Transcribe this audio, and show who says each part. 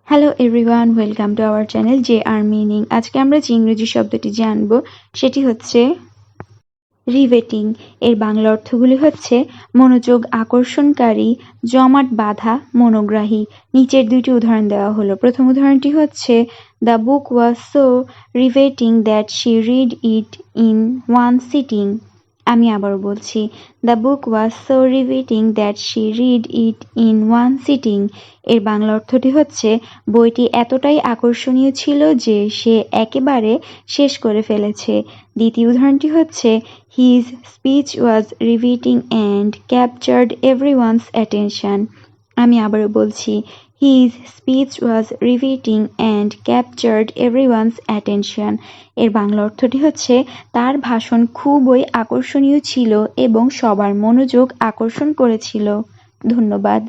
Speaker 1: Hello everyone, welcome to our channel J R meaning. আজকে আমরা যে ইংরেজি শব্দটি জানব সেটি হচ্ছে রিভেটিং। এর বাংলা অর্থগুলি হচ্ছে মনোযোগ আকর্ষণকারী, জমাট বাঁধা, মনোগ্রাহী। নিচের দুইটি উদাহরণ দেওয়া হলো। প্রথম উদাহরণটি হচ্ছে the book was so riveting that she read it in one sitting. আমি আবারও বলছি, the book was so riveting that she read it in one sitting. এর বাংলা অর্থটি হচ্ছে বইটি এতটাই আকর্ষণীয় ছিল যে সে একেবারে শেষ করে ফেলেছে। দ্বিতীয় উদাহরণটি হচ্ছে his speech was riveting and captured everyone's attention. আমি আবারও বলছি, his speech was riveting and captured everyone's attention. এর বাংলা অর্থটি হচ্ছে তার ভাষণ খুবই আকর্ষণীয় ছিল এবং সবার মনোযোগ আকর্ষণ করেছিল। ধন্যবাদ।